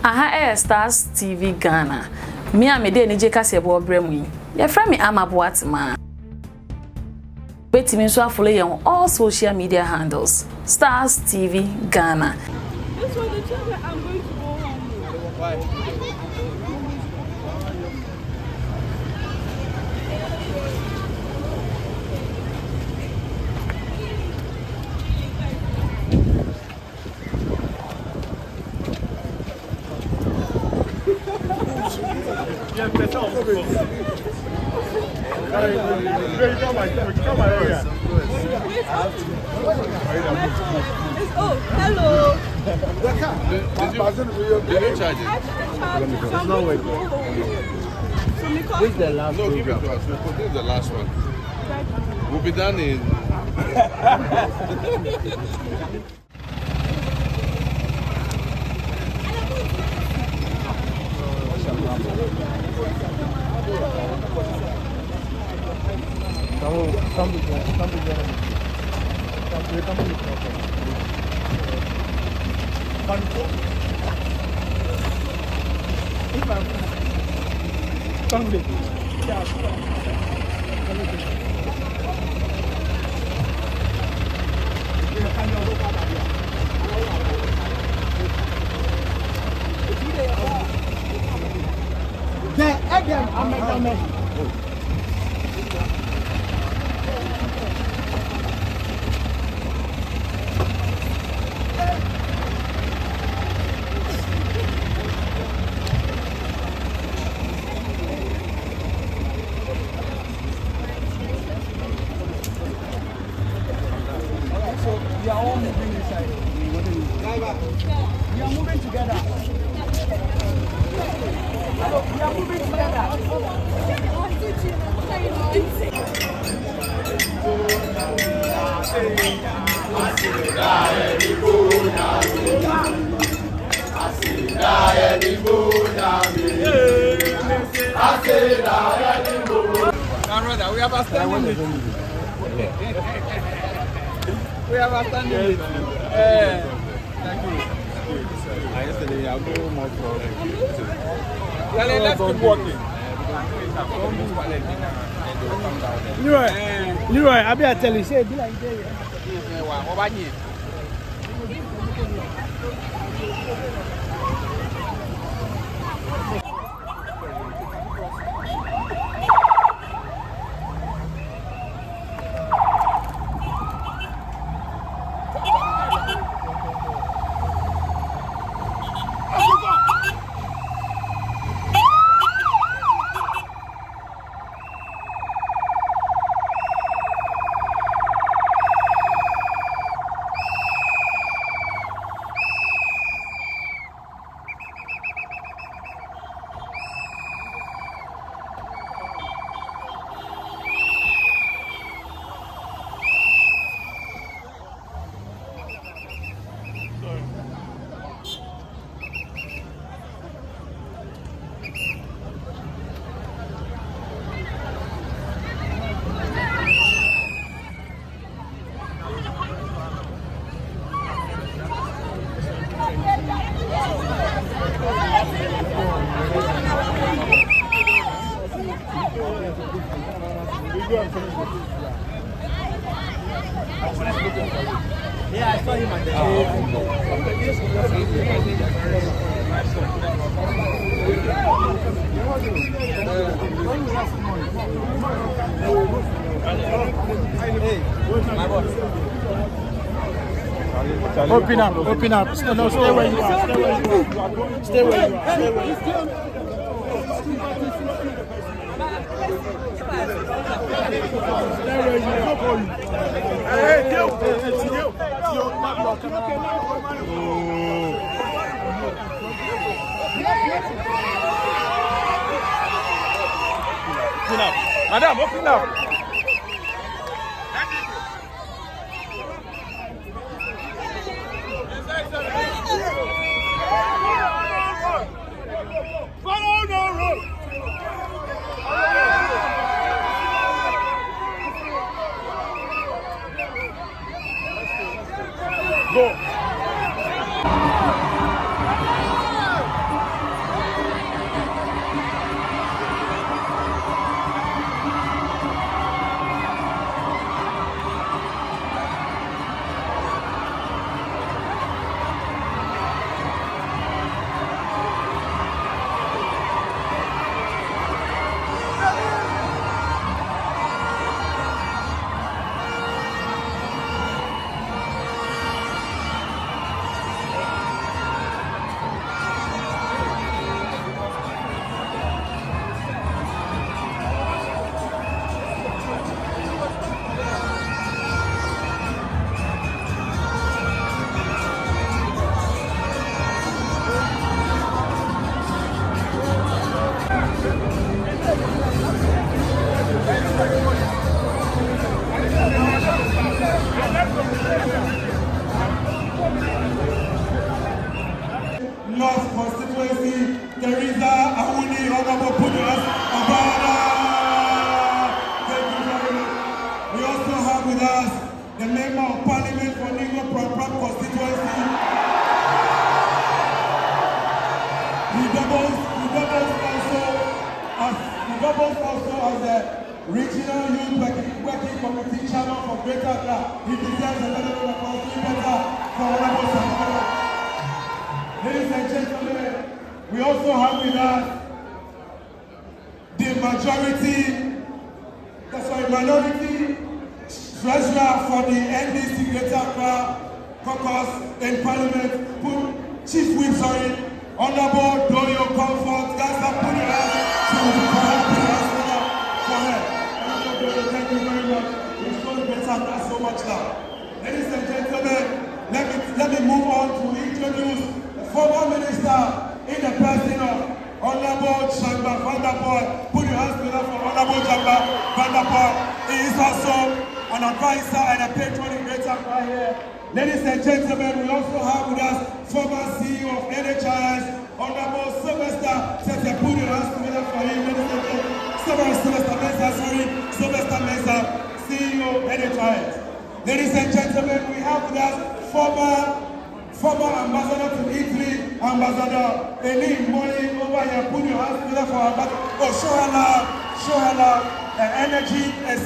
Aha Stars TV Ghana. Me a me de ni je kase bo bremu yi. Ye fra me Amaboatma. Betimi so follow you on all social media handles. Stars TV Ghana. This one the children I'm going to go home. Why? Oh, hello. Did you charge it? It's not working. This is the last one. No, give it to us. This is the last one. We'll be done in... We are all moving inside. We are moving together. We are moving together. We have a standing meeting. We have a standing meeting. Thank you. Yesterday, I'll do more problems. Let's keep walking. Leroy, I be tell you, say, be like there. Yeah, I saw him at the Open up, open up. No, stay where you are. Stay where you are. Stay where you are. Open up. Madam, open up. Follow no road. Go. Lagos constituency, Teresa Awuni, Honorable Pujas Abada. Thank you very much. We also have with us the Member of Parliament for Ningo Pram constituency. He doubles also as the Regional Youth Working Committee Chairman for Greater Accra. He deserves a better applause. For Honorable Sakura. Ladies and gentlemen, we also have with us the minority treasurer for the NDC Greater Accra Caucus in Parliament, Chief Whip, Honorable Doyo Comfort. Guys, put your hands for her. Thank you very much. We've shown Greater Accra so much now. Ladies and gentlemen, let me move on to introduce the former minister in the person of Honorable Chamba Vanderpoel. Put your hands together for Honorable Chamba Vanderpoel. He is also an advisor and a patron in Greater Accra here. Ladies and gentlemen, we also have with us former CEO of NHIS, Honorable Sylvester. Put your hands together for him. Ladies and gentlemen, Sylvester Mensah, CEO of NHIS. Ladies and gentlemen, we have with us former ambassador to Italy, Ambassador Eli Moli over here. Put your hands together for Ambassador. Oh, show her love. Her energy is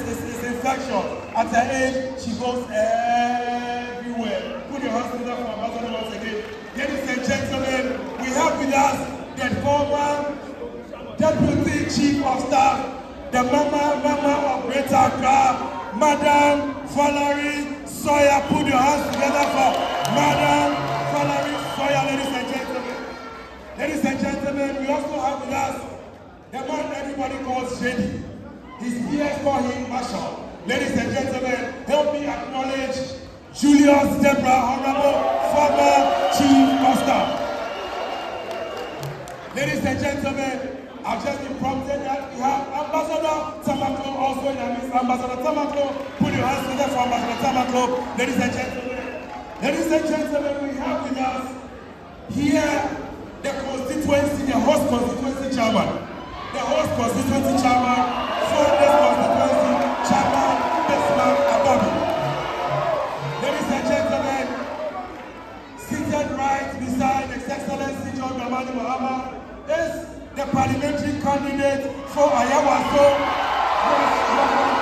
infectious. At her age, she goes everywhere. Put your hands together for Ambassador once again. Ladies and gentlemen, we have with us the former Deputy Chief of Staff, the Mama of Greater Accra, Madam Valerie Sawyer. Put your hands together for Madam Valerie Sawyer, ladies and gentlemen. Ladies and gentlemen, we also have with us the man everybody calls Shady. His peers call him Marshall. Ladies and gentlemen, help me acknowledge Julius Deborah, Honorable former Chief of Staff. Ladies and gentlemen, I've just been prompted that we have Ambassador Tamaklo also in our midst. Ambassador Tamaklo, put your hands together for Ambassador Tamaklo. Ladies and gentlemen, we have with us here the constituency, the host constituency chairman. The host constituency chairman for this constituency, Chairman Desmond Ababi. Ladies and gentlemen, seated right beside His Excellency John Mahama is the parliamentary candidate for Ayawaso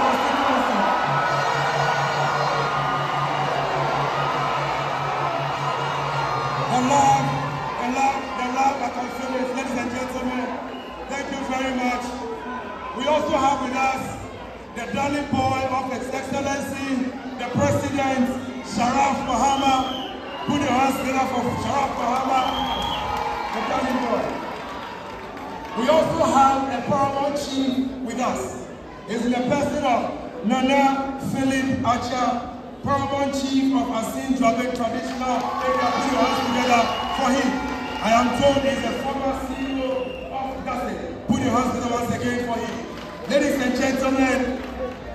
constituency. The love I can feel it, ladies and gentlemen. Thank you very much. We also have with us the darling boy of His Excellency, the President, Sharyf Mahama. Put your hands together for Sharyf Mahama, the darling boy. We also have a paramount chief with us. It's in the person of Nana Philip Archer, paramount chief of Asin Dragon Traditional Area. Put your hands together for him. I am told he's the former CEO of Gasset. Put your hands together once again for him. Ladies and gentlemen,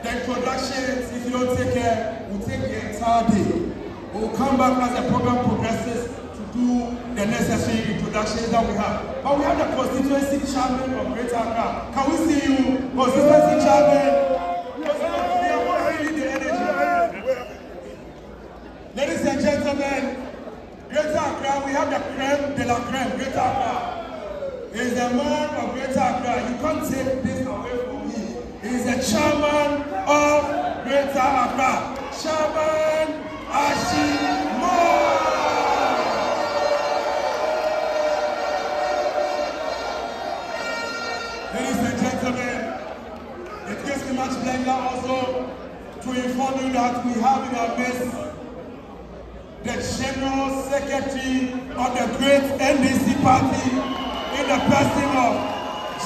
the introductions, if you don't take care, will take the entire day. We'll come back as the program progresses to do the necessary introductions that we have. But we have the constituency chairman of Greater Accra. Can we see you, constituency chairman? We are really the energy. Ladies and gentlemen, Greater Accra, we have the creme de la creme, Greater Accra. He is the man of Greater Accra. You can't take this away from me. He is the chairman of Greater Accra. Chairman Ashimo. Ladies and gentlemen, it gives me much pleasure also to inform you that we have in our midst the General Secretary of the great NDC party in the person of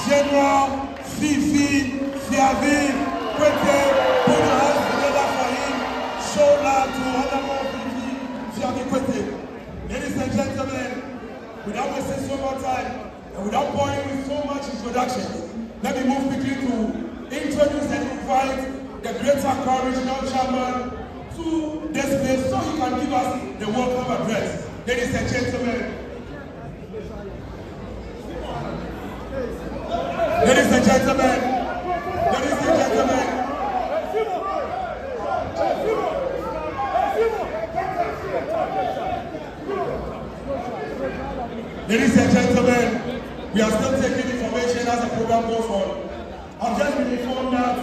General Fifi Fiavi Kwete. Put your hands together for him. Show love to Honorable Fifi Fiavi Kwete. Ladies and gentlemen, without wasting so much time and without boring with so much introduction, let me move quickly to introduce and invite the Greater Accra Regional Chairman to this place so he can give us the welcome address. Ladies and gentlemen, Ladies and gentlemen, ladies and gentlemen, ladies and gentlemen, we are still taking information as the program goes on. I've just been informed that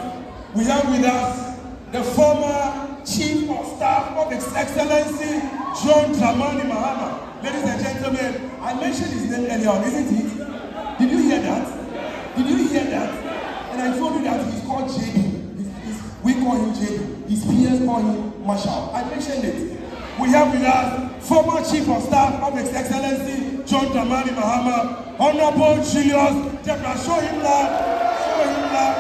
we have with us the former Chief of Staff of His Excellency John Mahama. Ladies and gentlemen, I mentioned his name earlier on, isn't it? Did you hear that? Did you hear that? And I told you that he's called JD. We call him JD. His peers call him Marshall. I mentioned it. We have with us former Chief of Staff of His Excellency John Mahama, Honorable Julius Jebra. Show him love. Show him love.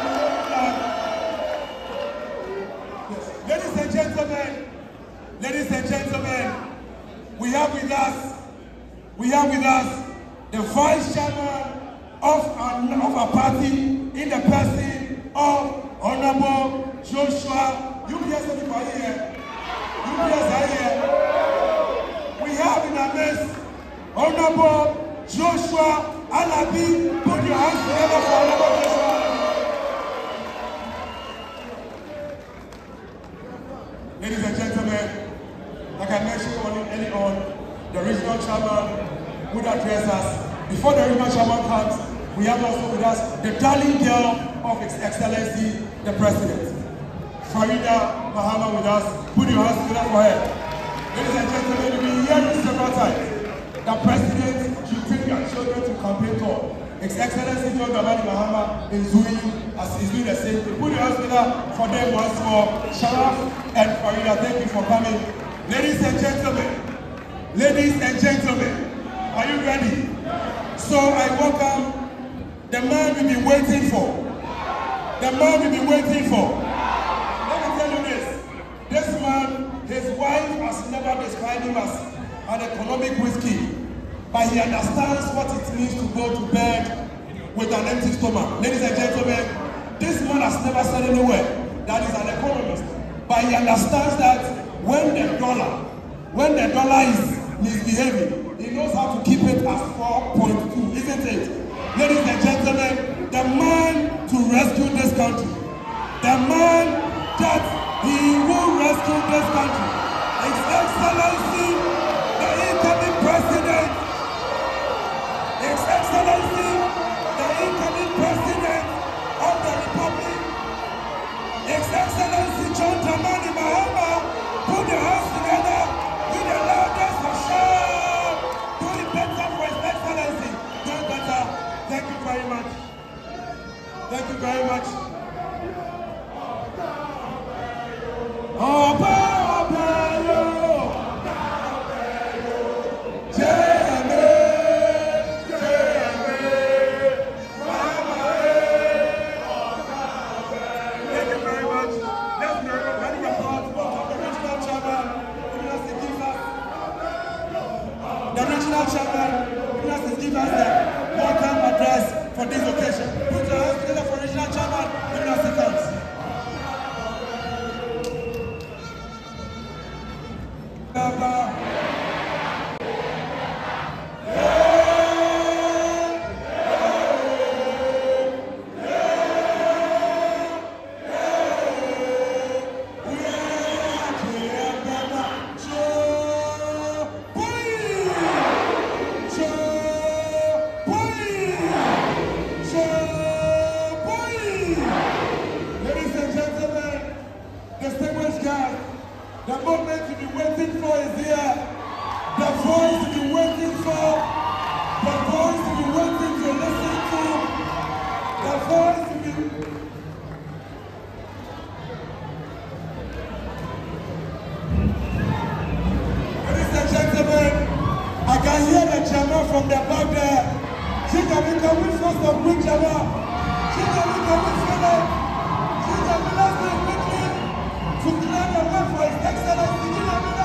Ladies and gentlemen, we have with us the Vice Chairman of our party in the person of Honorable Joshua. UPS everybody here. UPS are here. We have in our midst Honorable Joshua Alabi. Put your hands together for Honorable Joshua. Ladies and gentlemen, like I mentioned earlier on, the regional chairman would address us. Before the regional chairman comes, we have also with us the darling girl of His Excellency, the President, Farida Mahama with us. Put your hands together for her. Ladies and gentlemen, you've been hearing several times that President should take your children to campaign tour. His Excellency John Mahama is doing the same thing. Put your hands together for them once more. Sharyf and Farida, thank you for coming. Ladies and gentlemen, are you ready? So I welcome the man we've been waiting for. The man we've been waiting for. Let me tell you this. This man, his wife has never described him as an economic whiskey, but he understands what it means to go to bed with an empty stomach. Ladies and gentlemen, this man has never said anywhere that he's an economist, but he understands that when the dollar is misbehaving, he knows how to keep it at 4.2, isn't it? Ladies and gentlemen, the man to rescue this country, the man that he will rescue this country, His Excellency, the incoming President, His Excellency, the incoming President of the Republic, His Excellency John Mahama. Put your hands together with the loudest of shout. Do it better for His Excellency. Do it better. Thank you very much. Thank you very much. The regional chairman, give us the welcome address for this occasion. Put your hands together for regional chairman, give us the thanks. The moment you've been waiting for is here. The voice you've been waiting for. The voice you've been waiting to listen to. The voice you've been... Ladies and gentlemen, I can hear the German from the back there. She can be coming first of quick German. She can be coming Philip. She can be last name quickly. To clear the way for His Excellency John Mahama.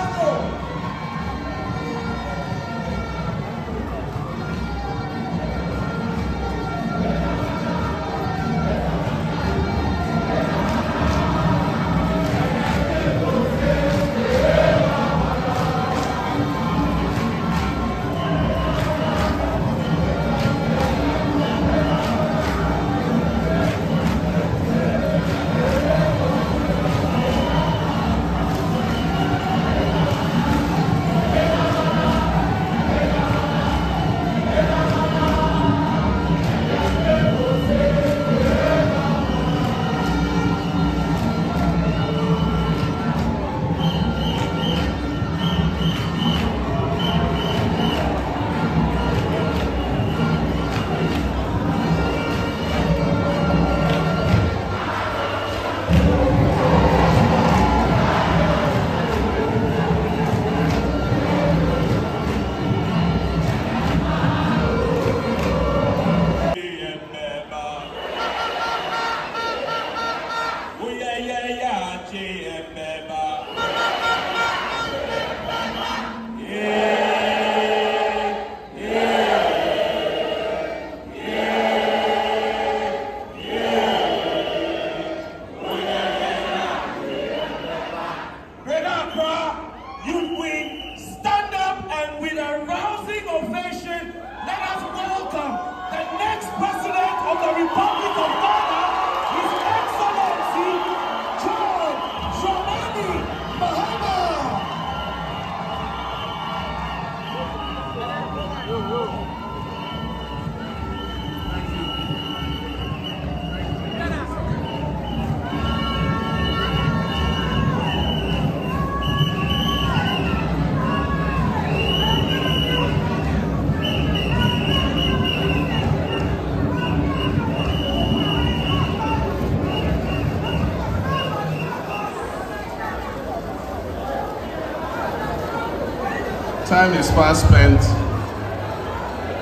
time is fast spent,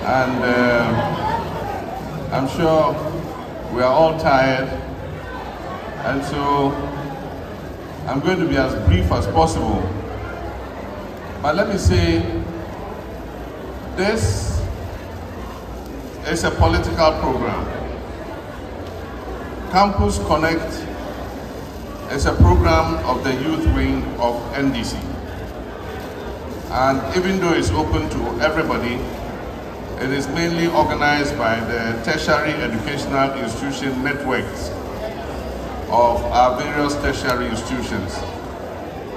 and I'm sure we are all tired, and so I'm going to be as brief as possible. But let me say, this is a political program. Campus Connect is a program of the youth wing of NDC. And even though it's open to everybody, it is mainly organized by the tertiary educational institution networks of our various tertiary institutions.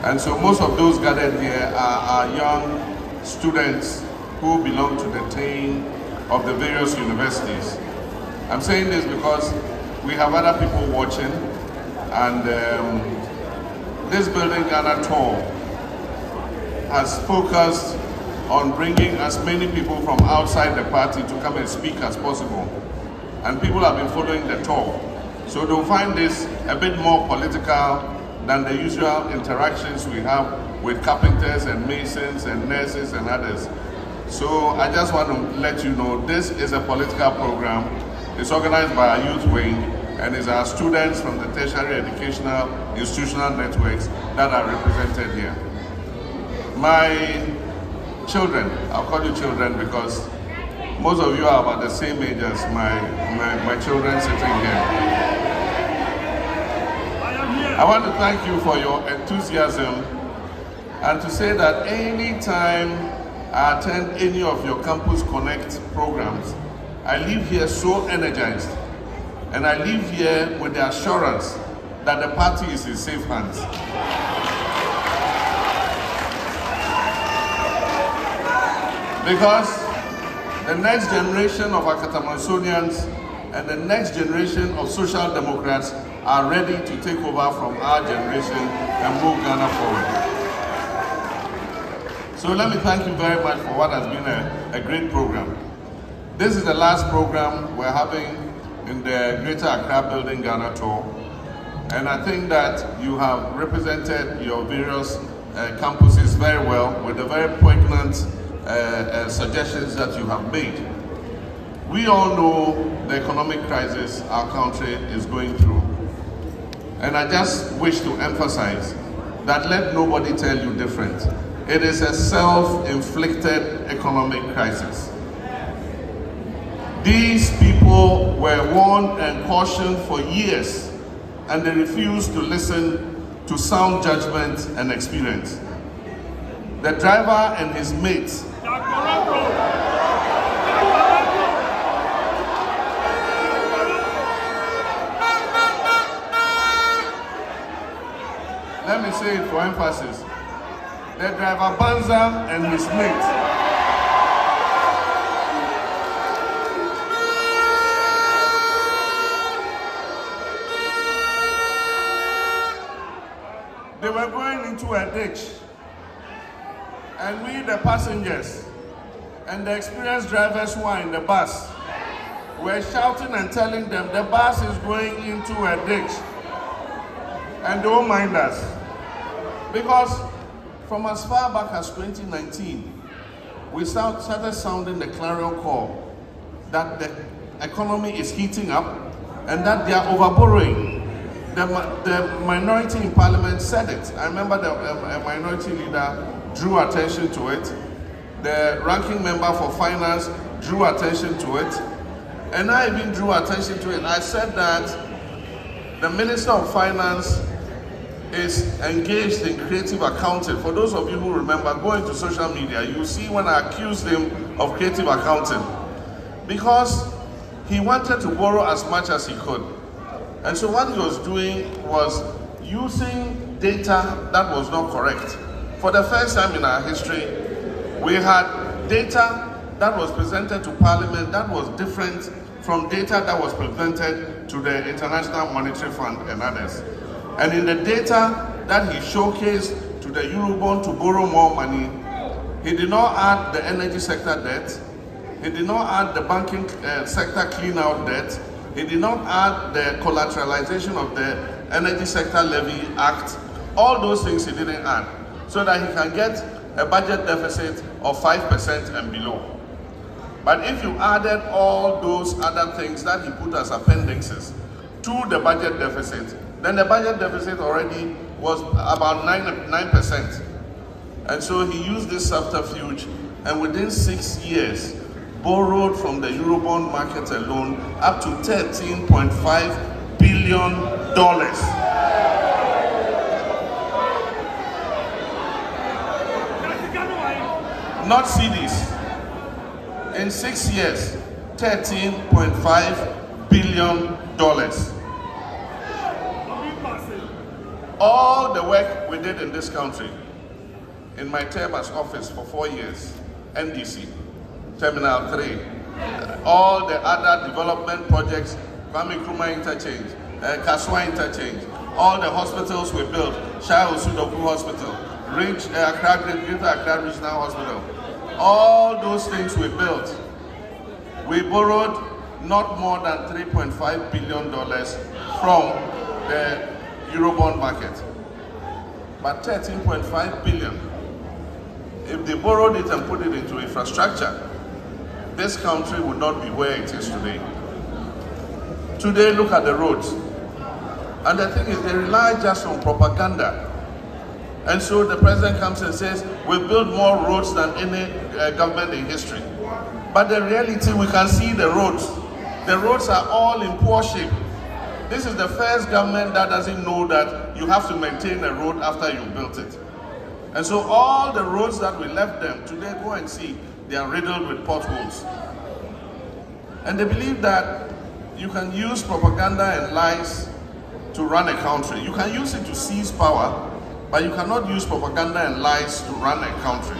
And so most of those gathered here are young students who belong to the team of the various universities. I'm saying this because we have other people watching, and this Building Ghana tour has focused on bringing as many people from outside the party to come and speak as possible. And people have been following the tour. So they'll find this a bit more political than the usual interactions we have with carpenters and masons and nurses and others. So I just want to let you know this is a political program. It's organized by our youth wing, and it's our students from the tertiary educational institutional networks that are represented here. My children, I'll call you children because most of you are about the same age as my children sitting here. I want to thank you for your enthusiasm and to say that any time I attend any of your Campus Connect programs, I leave here so energized, and I leave here with the assurance that the party is in safe hands. Because the next generation of Akatamansonians and the next generation of social democrats are ready to take over from our generation and move Ghana forward. So let me thank you very much for what has been a great program. This is the last program we're having in the Greater Accra Building Ghana tour. And I think that you have represented your various campuses very well with the very poignant suggestions that you have made. We all know the economic crisis our country is going through. And I just wish to emphasize that let nobody tell you different. It is a self-inflicted economic crisis. These people were warned and cautioned for years, and they refused to listen to sound judgment and experience. The driver and his mates let me say it for emphasis. The driver Banza and his mate they were going into a ditch, and we, the passengers and the experienced drivers who are in the bus, were shouting and telling them the bus is going into a ditch, and they won't mind us. Because from as far back as 2019, we started sounding the clarion call that the economy is heating up and that they are overborrowing. The minority in parliament said it. I remember the minority leader drew attention to it. The ranking member for finance drew attention to it. And I even drew attention to it. I said that the Minister of Finance is engaged in creative accounting. For those of you who remember, go into social media, you will see when I accused him of creative accounting. Because he wanted to borrow as much as he could. And so what he was doing was using data that was not correct. For the first time in our history, we had data that was presented to Parliament that was different from data that was presented to the International Monetary Fund and others. And in the data that he showcased to the Eurobond to borrow more money, he did not add the energy sector debt, he did not add the banking sector clean-out debt, he did not add the collateralization of the Energy Sector Levy Act. All those things he didn't add, so that he can get a budget deficit of 5% and below. But if you added all those other things that he put as appendixes to the budget deficit, then the budget deficit already was about 9%. And so he used this subterfuge, and within 6 years, borrowed from the Eurobond market alone up to $13.5 billion. Not CDs. In 6 years, $13.5 billion. All the work we did in this country, in my term as office for 4 years, NDC, Terminal 3, all the other development projects, Kwame Nkrumah Interchange, Kaswa Interchange, all the hospitals we built, Shai Osudoku Hospital, Accra, Greater Accra Regional Hospital, all those things we built, we borrowed not more than $3.5 billion from the Eurobond market. But $13.5 billion, if they borrowed it and put it into infrastructure, this country would not be where it is today. Today, look at the roads. And the thing is, they rely just on propaganda. And so the president comes and says, we build more roads than any government in history. But the reality, we can see the roads. The roads are all in poor shape. This is the first government that doesn't know that you have to maintain a road after you built it. And so all the roads that we left them, today go and see, they are riddled with potholes. And they believe that you can use propaganda and lies to run a country. You can use it to seize power, but you cannot use propaganda and lies to run a country.